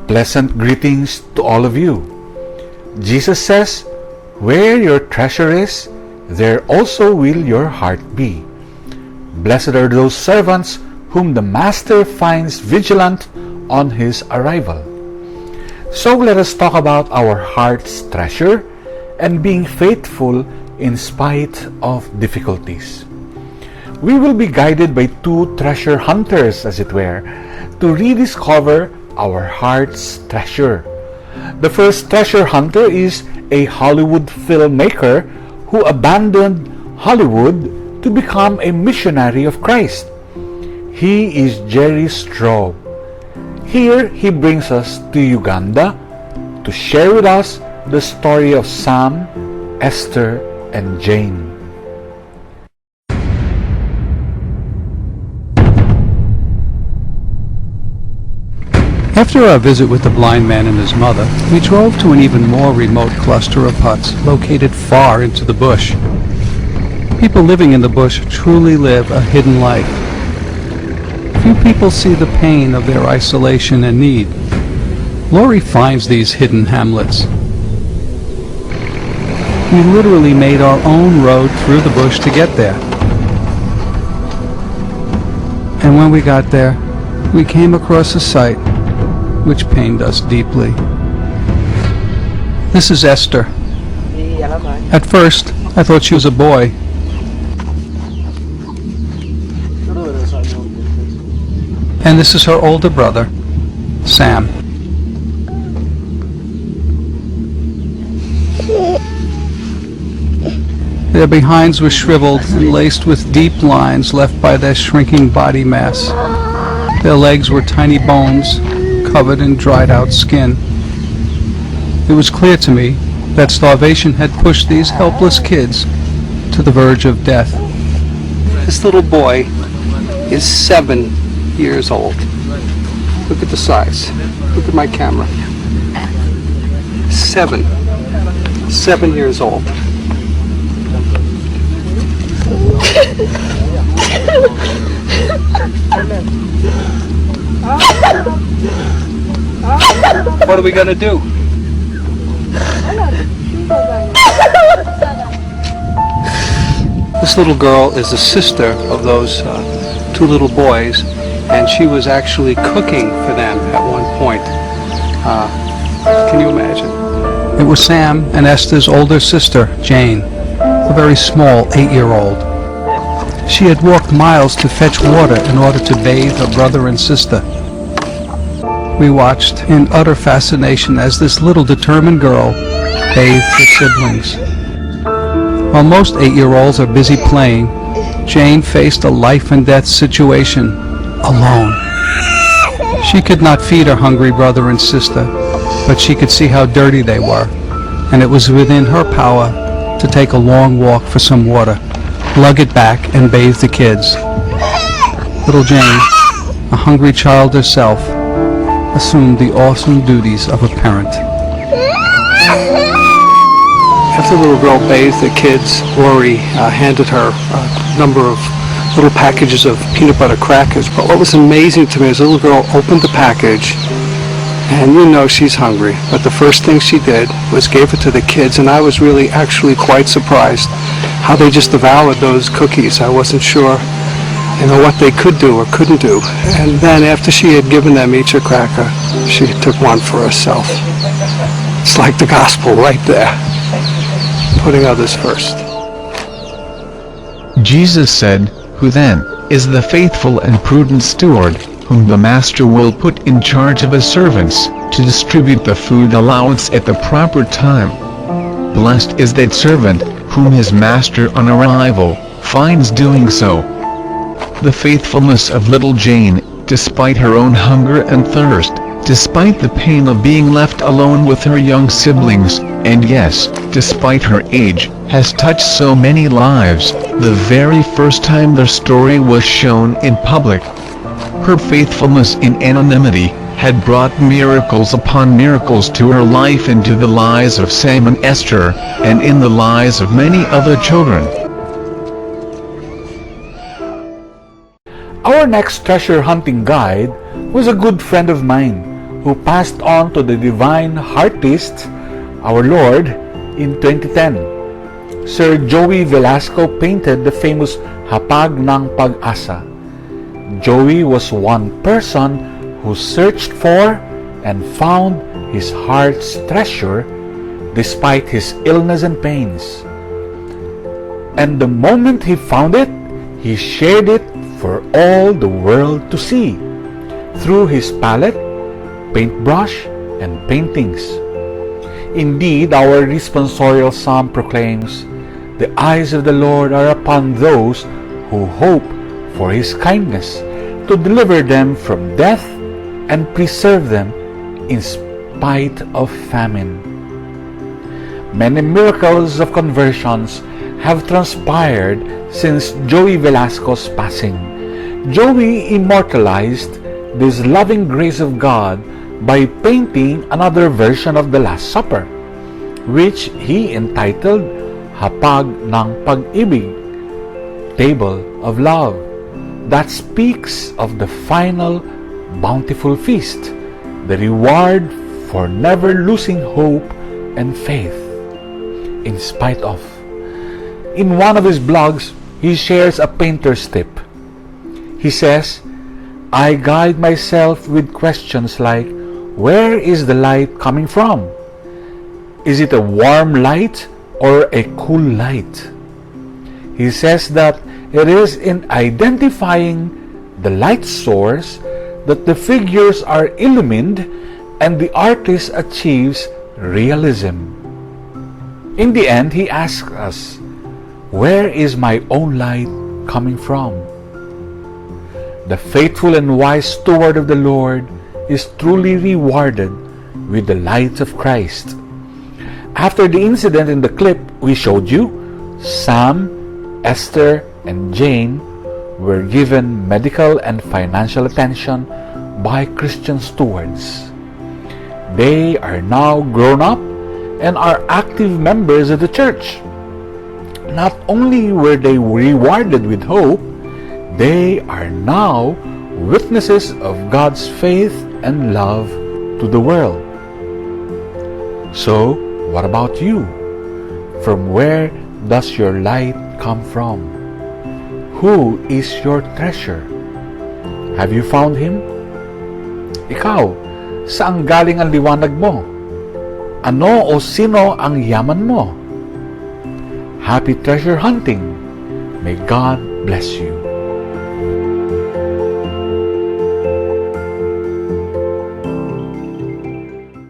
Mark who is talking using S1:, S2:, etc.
S1: Pleasant greetings to all of you. Jesus says, "Where your treasure is, there also will your heart be." Blessed are those servants whom the Master finds vigilant on his arrival. So let us talk about our heart's treasure and being faithful in spite of difficulties. We will be guided by two treasure hunters, as it were, to rediscover our heart's treasure. The first treasure hunter is a Hollywood filmmaker who abandoned Hollywood to become a missionary of Christ. He is Jerry Straub. Here he brings us to Uganda to share with us the story of Sam, Esther, and Jane.
S2: After our visit with the blind man and his mother, we drove to an even more remote cluster of huts located far into the bush. People living in the bush truly live a hidden life. Few people see the pain of their isolation and need. Lori finds these hidden hamlets. We literally made our own road through the bush to get there. And when we got there, we came across a sight which pained us deeply. This is Esther. At first, I thought she was a boy. And this is her older brother, Sam. Their behinds were shriveled and laced with deep lines left by their shrinking body mass. Their legs were tiny bones, covered in dried-out skin. It was clear to me that starvation had pushed these helpless kids to the verge of death. This little boy is 7 years old. Look at the size. Look at my camera. 7 years old. What are we gonna do? This little girl is the sister of those two little boys, and she was actually cooking for them at one point. Can you imagine? It was Sam and Esther's older sister, Jane, a very small 8-year-old. She had walked miles to fetch water in order to bathe her brother and sister. We watched in utter fascination as this little determined girl bathed her siblings. While most 8-year-olds are busy playing, Jane faced a life and death situation alone. She could not feed her hungry brother and sister, but she could see how dirty they were, and it was within her power to take a long walk for some water, lug it back, and bathe the kids. Little Jane, a hungry child herself, assumed the awesome duties of a parent. After the little girl bathed the kids, Lori handed her a number of little packages of peanut butter crackers. But what was amazing to me is the little girl opened the package, and you know she's hungry. But the first thing she did was gave it to the kids, and I was really actually quite surprised how they just devoured those cookies. I wasn't sure what they could do or couldn't do. And then after she had given them each a cracker, she took one for herself. It's like the gospel right there, putting others first.
S3: Jesus said, "Who then is the faithful and prudent steward, whom the master will put in charge of his servants, to distribute the food allowance at the proper time? Blessed is that servant, whom his master on arrival finds doing so." The faithfulness of little Jane, despite her own hunger and thirst, despite the pain of being left alone with her young siblings, and yes, despite her age, has touched so many lives, the very first time their story was shown in public. Her faithfulness in anonymity had brought miracles upon miracles to her life and to the lives of Sam and Esther, and in the lives of many other children.
S1: Our next treasure hunting guide was a good friend of mine who passed on to the divine artist, our Lord, in 2010. Sir Joey Velasco painted the famous Hapag ng Pag-asa. Joey was one person who searched for and found his heart's treasure despite his illness and pains. And the moment he found it, he shared it for all the world to see through his palette, paintbrush, and paintings. Indeed, our responsorial psalm proclaims, "The eyes of the Lord are upon those who hope for His kindness, to deliver them from death and preserve them in spite of famine." Many miracles of conversions have transpired since Joey Velasco's passing. Joey immortalized this loving grace of God by painting another version of the Last Supper, which he entitled Hapag ng Pag-ibig, Table of Love, that speaks of the final bountiful feast, the reward for never losing hope and faith, in spite of. In one of his blogs, he shares a painter's tip. He says, "I guide myself with questions like, where is the light coming from? Is it a warm light or a cool light?" He says that it is in identifying the light source that the figures are illumined and the artist achieves realism. In the end, he asks us, where is my own light coming from? The faithful and wise steward of the Lord is truly rewarded with the light of Christ. After the incident in the clip we showed you, Sam, Esther, and Jane were given medical and financial attention by Christian stewards. They are now grown up and are active members of the church. Not only were they rewarded with hope, they are now witnesses of God's faith and love to the world. So, what about you? From where does your light come from? Who is your treasure? Have you found Him? Ikaw, saan galing ang liwanag mo? Ano o sino ang yaman mo? Happy treasure hunting! May God bless you.